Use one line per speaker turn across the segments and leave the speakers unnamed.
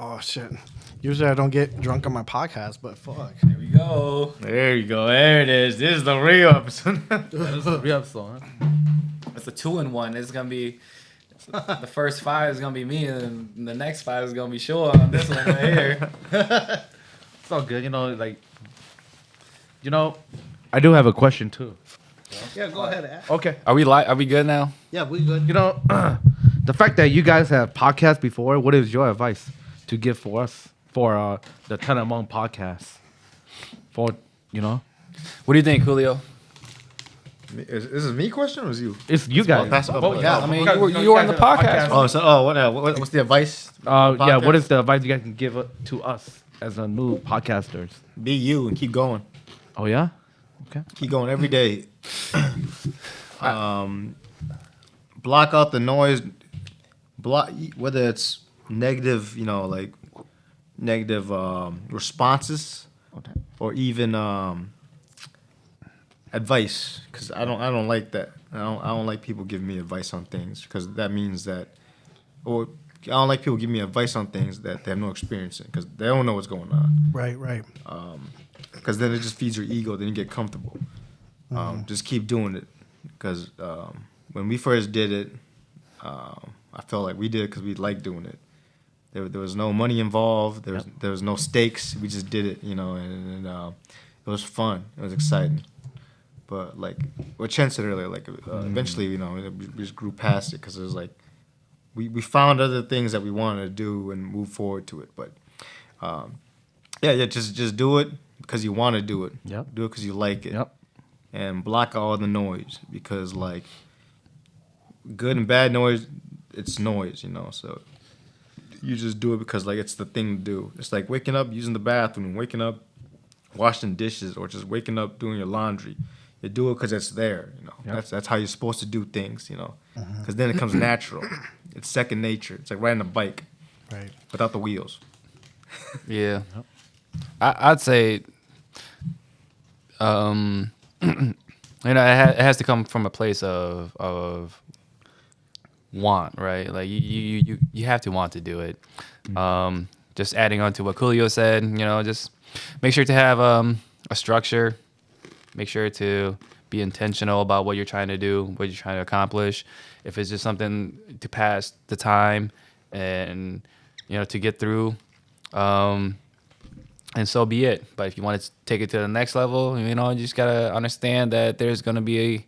Oh shit. Usually I don't get drunk on my podcast, but fuck.
There we go. There you go. There it is. This is the real episode.
That's a real episode, huh?
It's a 2-in-1. It's gonna be the first 5 is gonna be me, and the next 5 is gonna be Shaw on this one right here.
It's all good, I do have a question too.
Yeah, go ahead.
Okay.
Are we good now?
Yeah, we good.
The fact that you guys have podcasts before, what is your advice to give for us for the Ten Among podcast? What
do you think, Julio?
Is this me question or is you?
It's you guys.
Pass it up.
Both.
Yeah.
I mean, you were on the podcast.
What's the advice?
Yeah. What is the advice you guys can give to us as a new podcasters?
Be you and keep going.
Oh yeah. Okay.
Keep going every day. Block out the noise. Block whether it's negative, negative responses, or even advice. Because I don't like that. I don't like people giving me advice on things because that means that, or I don't like people giving me advice on things that they have no experience in because they don't know what's going on.
Right.
Because then it just feeds your ego. Then you get comfortable. Just keep doing it. Because when we first did it, I felt like we did it because we liked doing it. There was no money involved. There was no stakes. We just did it, and it was fun. It was exciting. But like what Chen said earlier, eventually, we just grew past it because it was like we found other things that we wanted to do and move forward to it. But just do it because you want to do it.
Yep.
Do it because you like it.
Yep.
And block all the noise because like good and bad noise, it's noise, So you just do it because like it's the thing to do. It's like waking up, using the bathroom, waking up, washing dishes, or just waking up doing your laundry. You do it because it's there,
Yep.
That's how you're supposed to do things, Because then it comes natural. It's second nature. It's like riding a bike,
Right.
without the wheels.
Yeah. I'd say, it has to come from a place of want, right? Like you have to want to do it. Just adding on to what Coolio said, just make sure to have a structure. Make sure to be intentional about what you're trying to do, what you're trying to accomplish. If it's just something to pass the time and to get through, and so be it. But if you want to take it to the next level, you just gotta understand that there's gonna be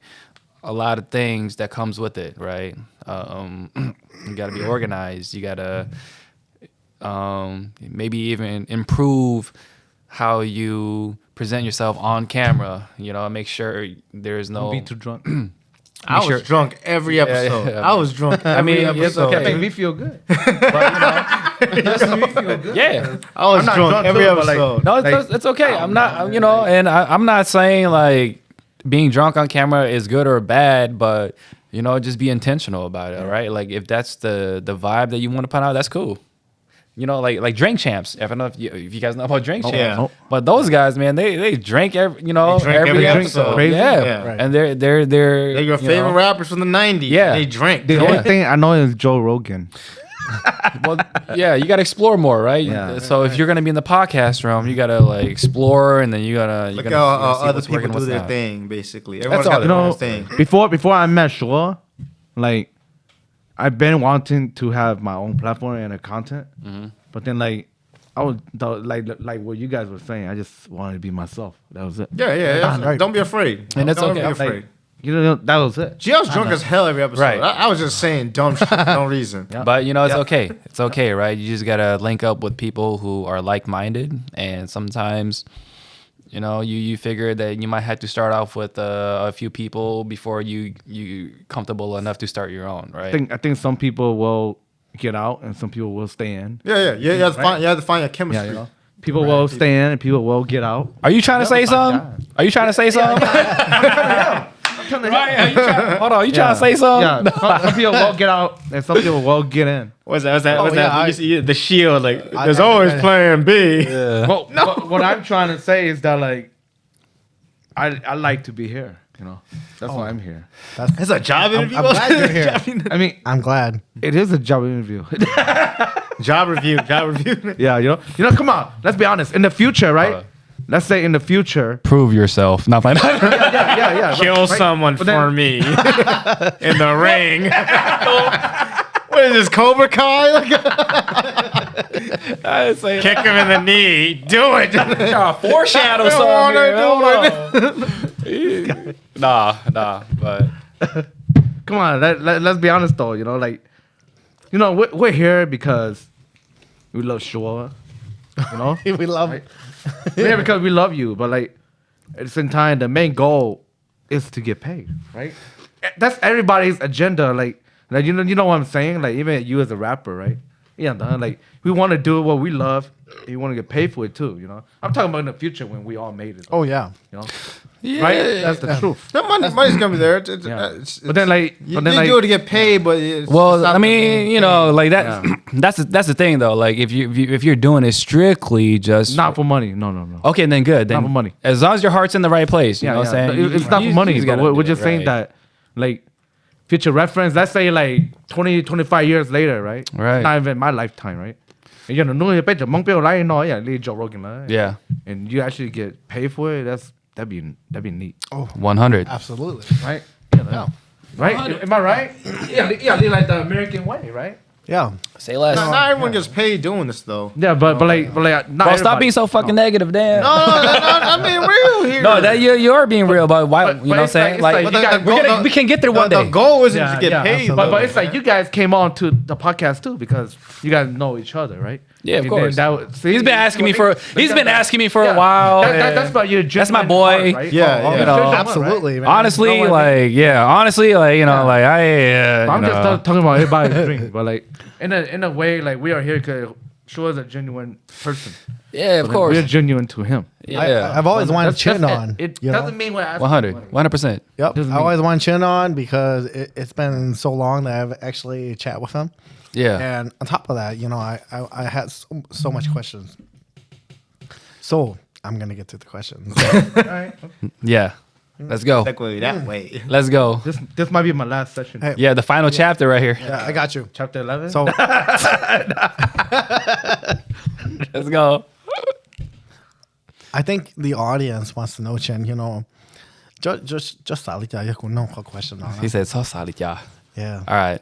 a lot of things that comes with it, right? You gotta be organized. You gotta maybe even improve how you present yourself on camera. Make sure there's no.
Don't be too drunk.
I was drunk every episode.
Yeah.
I was drunk every episode.
It's okay.
That makes me feel good. But, it makes me feel good.
Yeah.
I was
I'm not
drunk every
too, but, like,
episode.
No,
Like,
it's okay. I'm not, and I'm not saying like being drunk on camera is good or bad, but just be intentional about it, right? Like if that's the vibe that you want to put out, that's cool. Like Drink Champs. I don't know if you guys know about Drink Champs,
yeah.
but those guys, man, they drink every
every episode.
Crazy.
Yeah,
Yeah.
Right.
and they're
They're your favorite rappers from the 90s.
Yeah.
They drink.
The only thing I know is Joe Rogan.
Well, yeah, you got to explore more, right?
Yeah.
So if you're gonna be in the podcast realm, you gotta like explore, and then you gotta
Look
see
how other
what's
people
working,
do
what's
their
not.
thing, basically. Everyone's
all
got
it
their own
is.
thing.
Before I met Shaw, like I've been wanting to have my own platform and a content, but then like I was like what you guys were saying. I just wanted to be myself. That was it.
Yeah.
Right.
Don't be afraid.
And it's
Don't
okay.
be afraid.
That was it.
Gio's drunk as hell every episode.
Right.
I was just saying dumb shit for no reason.
Yeah.
But it's okay. It's okay, right? You just gotta link up with people who are like-minded, and sometimes, you figure that you might have to start off with a few people before you comfortable enough to start your own, right?
I think some people will get out and some people will stay in.
Yeah. You have to find your chemistry.
Yeah, people will stay in and people will get out.
Are you trying to say something?
God.
Are you trying to say something? Right? Hold on. You trying to say something?
Yeah, some people will get out and some people will get in.
What's that?
yeah,
You see the shield. Like, there's always plan B.
Yeah.
Well, what I'm trying to say is that like I like to be here. You know, that's why I'm here.
That's a job interview.
I'm glad you're here.
I mean,
I'm glad.
it is a job interview.
Job review.
Yeah, you know, come on. Let's be honest. In the future, right? Let's say in the future.
Prove yourself. Not like that.
Yeah.
Kill someone for me in the ring. What is this, Cobra Kai? Kick him in the knee. Do it.
Foreshadow something. Nah. But
Come on. Let's be honest, though. You know, like, you know, we're here because we love Shua. You know,
We love it.
we're here because we love you. But like, at the same time, the main goal is to get paid, right? That's everybody's agenda. Like you know what I'm saying? Like even you as a rapper, right? Yeah, like we want to do what we love. And you want to get paid for it too, you know. I'm talking about in the future when we all made it.
Oh yeah.
You know,
yeah,
right? That's the truth.
No, money's gonna be there.
Yeah. But then like,
you do it to get paid, but it's
well,
not
I mean, you know, like that.
Yeah.
That's the thing though. Like if you're doing it strictly just
not for money. No.
okay, then good. Then
Not for money.
As long as your heart's in the right place, you know what I'm saying.
It's not for money.
just
But
gotta
we're
do
just
it,
saying
right.
that, like, future reference. Let's say like 20, 25 years later, right?
Right.
Not even my lifetime, right? And you know, you pay the mong bill, right? No, yeah, lead Joe Rogan, right?
Yeah,
And you actually get paid for it. That'd be neat,
100.
Absolutely.
right?
Yeah.
Right? Am I right? Yeah, like the American way, right?
Yeah.
Say less.
Not everyone gets paid doing this though.
Yeah, but like, not
Bro, stop
everybody.
being so fucking negative, damn.
I'm being real here.
No, that you are being real, but why?
But
you know what I'm
it's
saying?
like-
Like,
it's like you guys-
we can get there one
The
day.
goal isn't
Yeah,
to get
yeah,
paid.
but it's like you guys came on to the podcast too because you guys know each other, right?
Yeah, of
And
course.
then
He's been asking me for. He's been asking me for a
Yeah.
while.
That's about your
That's my
genuine
boy.
heart, right?
Yeah,
you know,
genuine heart,
Absolutely.
right?
Man.
Honestly,
You know what I mean?
honestly, like you know,
Yeah.
like I.
I'm
you
just
know.
talking about everybody's dream, but like in a way, like we are here because Shua is a genuine person.
Yeah, of
So
course.
we're genuine to him.
Yeah,
I've always wanted Chin
That's
on.
It
you know?
doesn't mean we're asking
100,
for money.
100%.
Yep.
doesn't
I
mean-
always wanted Chin on because it's been so long that I've actually chat with him.
Yeah.
And on top of that, you know, I had so much questions. So I'm gonna get to the questions.
All right.
Yeah. Let's go.
that way. That way.
Let's go.
This might be my last session.
Hey.
Yeah, the final chapter right here.
Yeah, I got you.
Chapter 11.
So
Let's go.
I think the audience wants to know, Chin. You know, just salita ya kung no question on
He said, "So solid, yeah."
Yeah,
All right.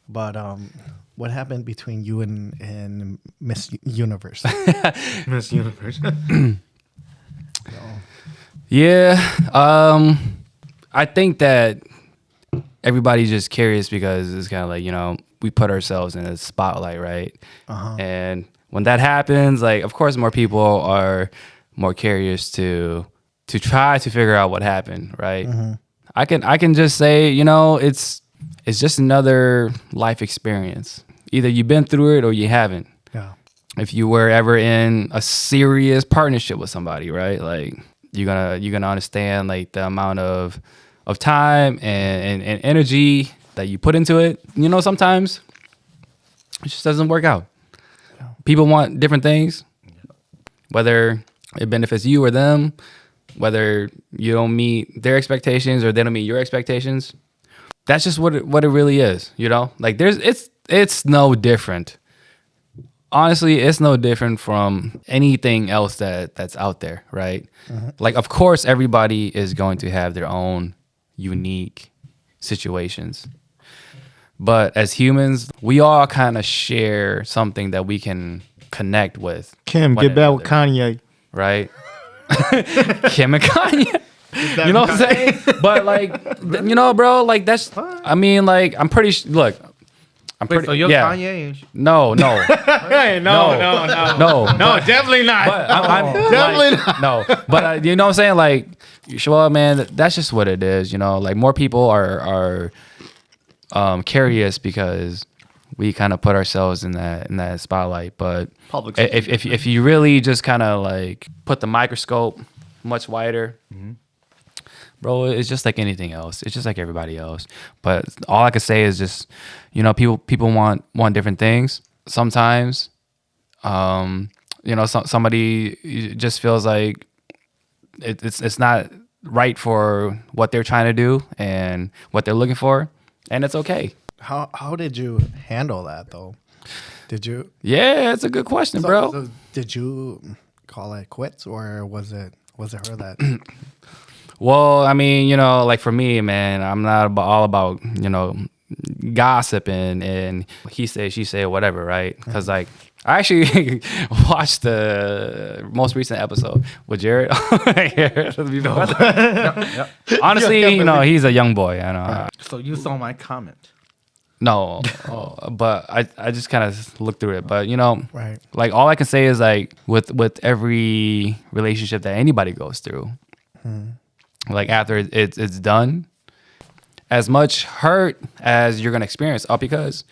but what happened between you and Miss Universe?
Miss Universe.
Yeah. I think that everybody's just curious because it's kind of like, you know, we put ourselves in a spotlight, right? And when that happens, like, of course, more people are more curious to try to figure out what happened, right? I can just say, you know, it's just another life experience. Either you've been through it or you haven't.
Yeah,
If you were ever in a serious partnership with somebody, right? Like you're gonna understand like the amount of time and energy that you put into it. You know, sometimes it just doesn't work out. People want different things, whether it benefits you or them, whether you don't meet their expectations or they don't meet your expectations. That's just what it really is, you know? Like it's no different. Honestly, it's no different from anything else that's out there, right? Like, of course, everybody is going to have their own unique situations. But as humans, we all kind of share something that we can connect with.
Kim,
one
get back with
another,
Kanye.
right? Kim and Kanye. You know what I'm saying? But like, you know, bro, like that's, I mean, like, I'm pretty, look, I'm
Wait,
pretty,
so you're
yeah.
Kanye?
No.
Hey, no, definitely not.
But I'm
Definitely
like, no. But you know what I'm saying? Like, well, man, that's just what it is. You know, like more people are curious because we kind of put ourselves in that spotlight. But
Public
if you really just kind of like put the microscope much wider. Bro, it's just like anything else. It's just like everybody else. But all I could say is just, you know, people want different things. Sometimes, you know, somebody just feels like it's not right for what they're trying to do and what they're looking for, and it's okay.
How did you handle that though? Did you?
Yeah, it's a good question, bro.
So did you call it quits, or was it her that?
Well, I mean, you know, like for me, man, I'm not all about, you know, gossiping and he say, she say, whatever, right? Because like I actually watched the most recent episode with Jared. Honestly, you know, he's a young boy. I know.
So you saw my comment.
No, but I just kind of looked through it. But you know,
Right.
like all I can say is like with every relationship that anybody goes through, like after it's done, as much hurt as you're gonna experience, because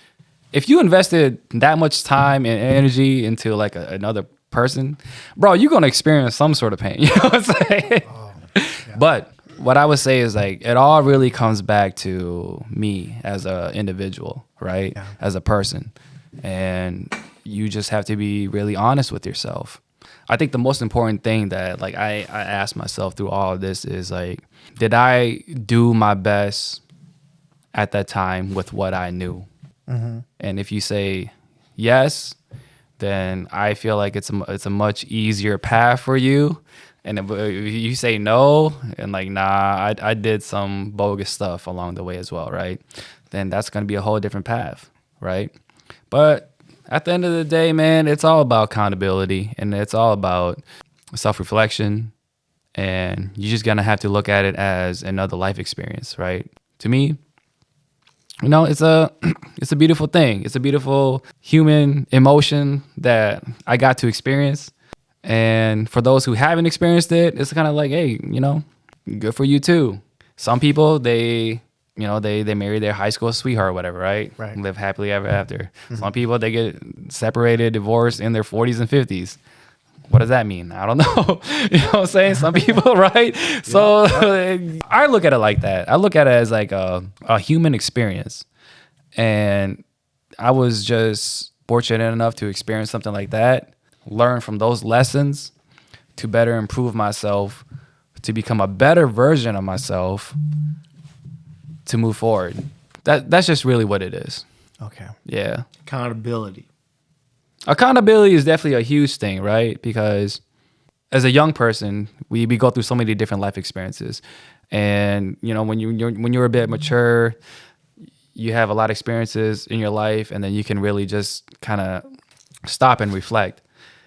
if you invested that much time and energy into like another person, bro, you're gonna experience some sort of pain. You know what I'm saying? But what I would say is like it all really comes back to me as an individual, right?
Yeah.
As a person. And you just have to be really honest with yourself. I think the most important thing that like I asked myself through all of this is like, did I do my best at that time with what I knew? And if you say yes, then I feel like it's a much easier path for you. And if you say no and like, nah, I did some bogus stuff along the way as well, right? Then that's going to be a whole different path, right? But at the end of the day, man, it's all about accountability and it's all about self-reflection. And you're just going to have to look at it as another life experience, right? To me, you know, it's a beautiful thing. It's a beautiful human emotion that I got to experience. And for those who haven't experienced it, it's kind of like, hey, you know, good for you too. Some people, they marry their high school sweetheart or whatever, right?
Right.
Live happily ever after. Some people, they get separated, divorced in their 40s and 50s. What does that mean? I don't know. You know what I'm saying? Some people, right? So I look at it like that. I look at it as like a human experience. And I was just fortunate enough to experience something like that, learn from those lessons to better improve myself, to become a better version of myself, to move forward. That's just really what it is.
Okay.
Yeah.
Accountability.
Accountability is definitely a huge thing, right? Because as a young person, we go through so many different life experiences. And, you know, when you're a bit mature, you have a lot of experiences in your life, and then you can really just kind of stop and reflect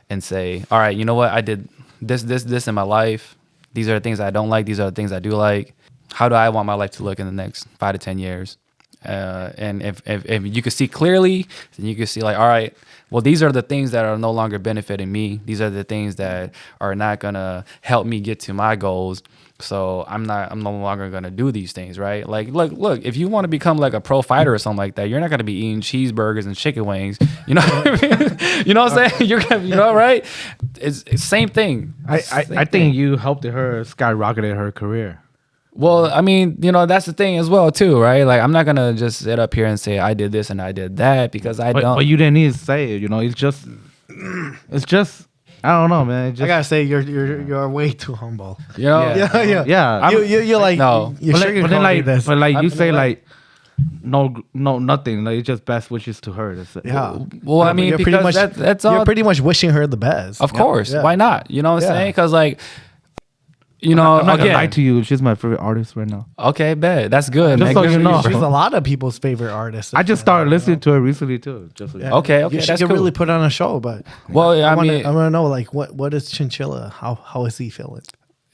and say, all right, you know what? I did this in my life. These are the things I don't like. These are the things I do like. How do I want my life to look in the next 5 to 10 years? And if you could see clearly, then you could see like, all right, well, these are the things that are no longer benefiting me. These are the things that are not gonna help me get to my goals. So I'm no longer gonna do these things, right? Like, look, if you want to become like a pro fighter or something like that, you're not gonna be eating cheeseburgers and chicken wings. You know what I mean? You know what I'm saying? You're gonna, you know, right? It's same thing.
I think you helped her skyrocketed her career.
Well, I mean, you know, that's the thing as well, too, right? Like, I'm not going to just sit up here and say I did this and I did that because I don't.
But you didn't need to say it, you know. It's just, I don't know, man.
I gotta say, you're way too humble.
You know?
Yeah.
You're like,
no.
You're
But then like,
this.
but like you say
know what?
like, no, nothing. Like it's just best wishes to her. That's it.
Yeah.
Well, I mean,
You're
because
pretty much,
that's all.
You're pretty much wishing her the best.
Of course.
Yeah.
Why not? You know what I'm
Yeah.
saying? Because, like, you know,
I'm not gonna lie
again.
to you. She's my favorite artist right now.
Okay, bet. That's good.
Just
man.
so
Good
you
for
know.
She's
bro.
a lot of people's favorite artist.
I just started listening to her recently too. Just so you
Yeah.
know.
Okay,
She
that's
could
cool.
really put on a show, but
Well, I mean,
I want to know like what is Chin Chilla? How is he feeling?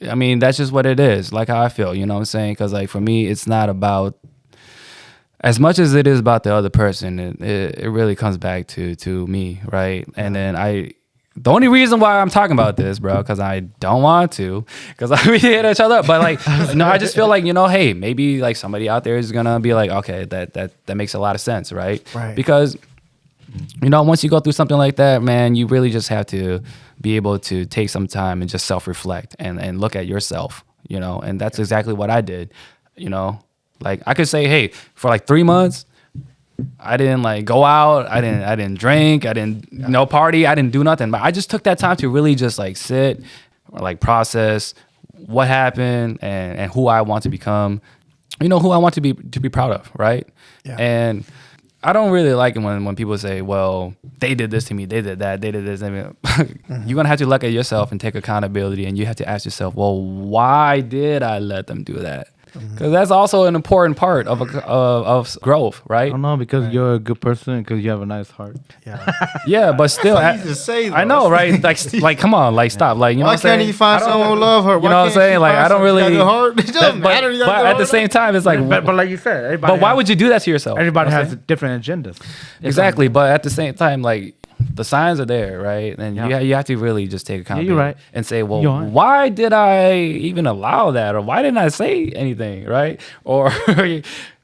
I mean, that's just what it is. Like how I feel, you know what I'm saying? Because, like, for me, it's not about, as much as it is about the other person, it really comes back to me, right? And then the only reason why I'm talking about this, bro, because I don't want to, because we hit each other up. But, like, no, I just feel like, you know, hey, maybe, like, somebody out there is going to be like, okay, that makes a lot of sense, right?
Right.
Because, you know, once you go through something like that, man, you really just have to be able to take some time and just self-reflect and look at yourself, you know, and that's exactly what I did, you know. Like, I could say, hey, for like 3 months, I didn't like go out, I didn't drink, I didn't no party, I didn't do nothing. But I just took that time to really just like sit or like process what happened and who I want to become, who I want to be proud of, right?
Yeah.
And I don't really like it when people say, well, they did this to me, they did that, they did this. I mean, you're going to have to look at yourself and take accountability, and you have to ask yourself, well, why did I let them do that? Because that's also an important part of growth,
I
right?
don't know, because you're a good person, because you have a nice heart.
Yeah.
Yeah, but still,
It's easy to say, though.
I know, right? Like, come on, like, stop, like, you know
Why
what I'm saying?
can't you find someone who love her?
You know what I'm saying? Like, I don't really.
It doesn't matter. You got
But
good
at the
heart.
same time, it's like,
But like you said, everybody
but why
has-
would you do that to yourself?
everybody
You know what I'm
has
saying?
different agendas.
Exactly, but at the same time, like, the signs are there, right? And you have to really just take accountability
you're right.
and say, well,
You're right.
why did I even allow that, or why didn't I say anything, right? Or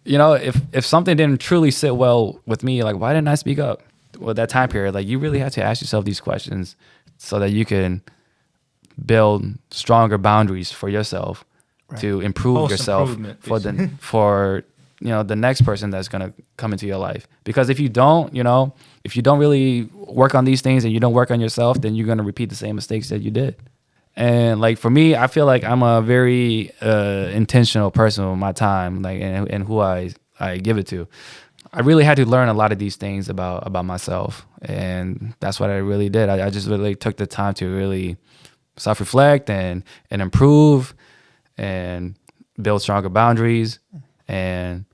if something didn't truly sit well with me, like, why didn't I speak up with that time period? Like, you really have to ask yourself these questions so that you can build stronger boundaries for yourself to improve yourself
Post-improvement,
for the next person that's going to come into your life. Because if you don't really work on these things and you don't work on yourself, then you're going to repeat the same mistakes that you did. And like, for me, I feel like I'm a very intentional person with my time, like, and who I give it to. I really had to learn a lot of these things about myself, and that's what I really did. I just really took the time to really self-reflect and improve and build stronger boundaries. And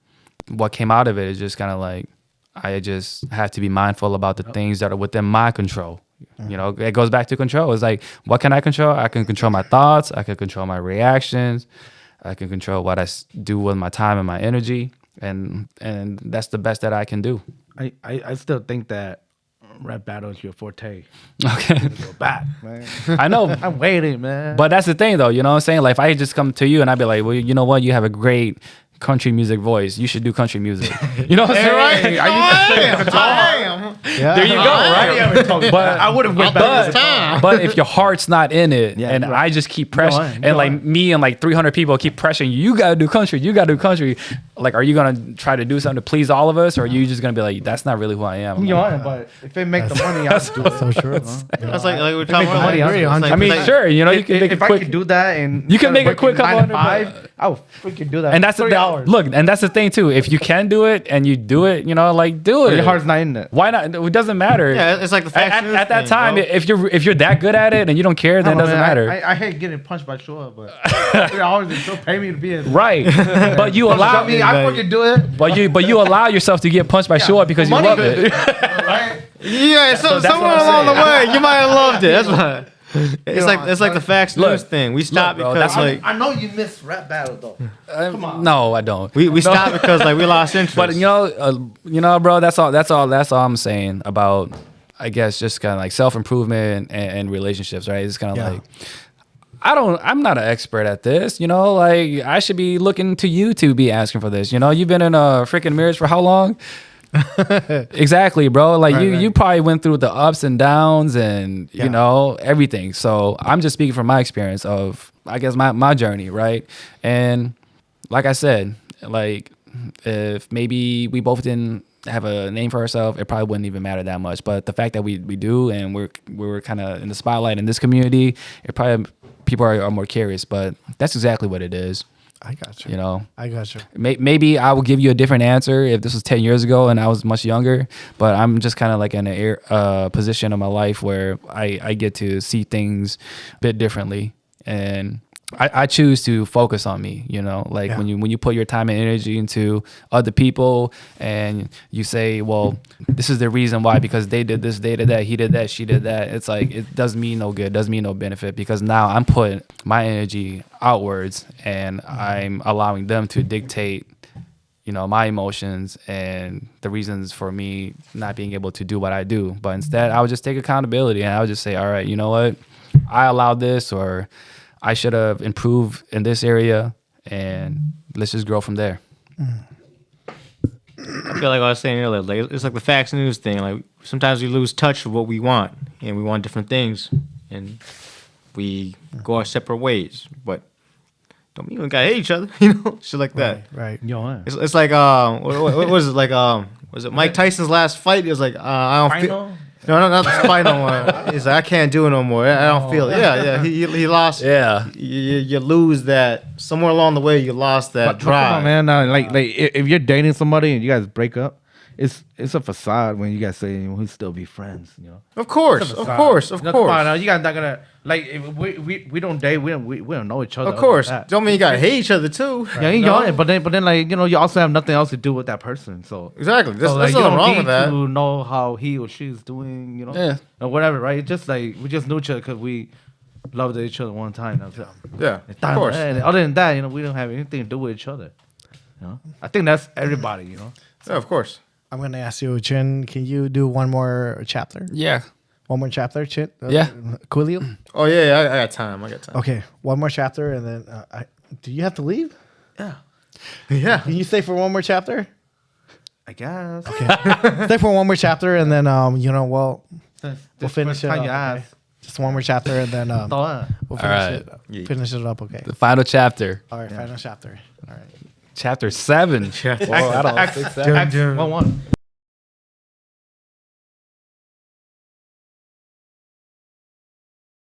what came out of it is just kind of like, I just have to be mindful about the things that are within my control. It goes back to control. It's like, what can I control? I can control my thoughts. I can control my reactions. I can control what I do with my time and my energy. And that's the best that I can do.
I still think that rap battle is your forte.
Okay.
Go back, man.
I know.
I'm waiting, man.
But that's the thing, though. You know what I'm saying? Like, if I just come to you and I'd be like, well, you know what? You have a great country music voice. You should do country music. You know what I'm saying?
I am.
Yeah.
There you go, right? But
I would have went back this time.
But if your heart's not in it,
Yeah,
and
you're right.
I just keep pressing,
on,
and
go
like
on.
me and like 300 people keep pressuring you, gotta do country, you gotta do country. Like, are you gonna try to do something to please all of us, or are you just gonna be like, that's not really who I am? I'm
You
like,
know, but if it make the money, I'll do it.
So true.
That's like we're
Make
talking
the
about.
money,
I agree,
I'll do it.
I
I mean,
like-
sure, you make
If
it
I
quick.
could do that, and
You can make a quick couple
9 to
hundred
5, I would freaking do that.
And that's the
3 hours.
look, and that's the thing too. If you can do it and you do it, like, do
But
it.
your heart's not in it.
Why not? It doesn't matter.
Yeah, it's like the Fox
At
News
that
thing,
time,
bro.
if you're that good at it and you don't care, then it doesn't matter.
I hate getting punched by Shua, but 3 hours they still pay me to be in.
Right, but you allow
I fucking do it.
but you allow yourself to get punched by Shua because you
money
love
good.
it.
Right?
Yeah,
that's what
somewhere
I'm
along the
saying.
way, you might have loved it. That's why. It's like the Fox
Look,
News thing. We stopped
bro,
because
that's-
like
I know you miss rap battle though. Come on.
No, I don't.
we stopped because like we lost interest.
But bro, that's all I'm saying about, I guess, just kind of like self-improvement and relationships, right? It's kind of
Yeah.
like, I'm not an expert at this, like, I should be looking to you to be asking for this. You've been in a freaking marriage for how long? Exactly, bro. Like,
Right,
you probably went through the ups and downs and
Yeah.
everything. So I'm just speaking from my experience of, I guess, my journey, right? And like I said, like, if maybe we both didn't have a name for ourselves, it probably wouldn't even matter that much. But the fact that we do, and we're kind of in the spotlight in this community, it probably, people are more curious. But that's exactly what it is.
I got you. I got you.
Maybe I will give you a different answer if this was 10 years ago and I was much younger, but I'm just kind of like in a position of my life where I get to see things a bit differently, and I choose to focus on me, like,
Yeah.
when you put your time and energy into other people and you say, well, this is the reason why, because they did this, they did that, he did that, she did that. It's like, it doesn't mean no good, doesn't mean no benefit, because now I'm putting my energy outwards and I'm allowing them to dictate, my emotions and the reasons for me not being able to do what I do. But instead, I would just take accountability and I would just say, all right, you know what? I allowed this, or I should have improved in this area, and let's just grow from there.
I feel like I was saying earlier, like it's like the Fox News thing. Like sometimes we lose touch of what we want, and we want different things, and we go our separate ways. But don't mean we gotta hate each other, shit like that.
Right.
Yo,
It's like what was it like was it Mike Tyson's last fight? It was like I don't feel.
final.
No, not the spite no more. He's like, I can't do it no more. I don't feel it. Yeah. He lost.
Yeah.
You lose that somewhere along the way. You lost that
But come
drive.
on, man. Like if you're dating somebody and you guys break up, it's a facade when you guys say we still be friends. You know.
Of course.
No, come on,
course.
now, you guys not gonna like if we don't date. We don't know each other.
Of course.
other than that.
Don't mean you gotta hate each other too.
Yeah, you know, but then like you also have nothing else to do with that person. So
Exactly. There's
like,
nothing wrong with that.
To know how he or she's doing,
Yeah.
or whatever, right? It's just like we just knew each other because we loved each other one time. That's it.
Yeah. Of course.
And other than that, we don't have anything to do with each other. I think that's everybody.
Yeah, of course.
I'm going to ask you, Chin, can you do one more chapter?
Yeah.
One more chapter, Chin?
Yeah.
Coolio?
Oh yeah, I got time.
Okay, one more chapter, and then do you have to leave?
Yeah.
Can you stay for one more chapter?
I guess.
Okay. Stay for one more chapter, and then, we'll finish it up. Okay? Just one more chapter, and then we'll finish
right.
finish it up, okay?
The final chapter.
All right, final chapter. All right.
Chapter 7.
Chapter
Whoa, I don't know. 6, 7.
One.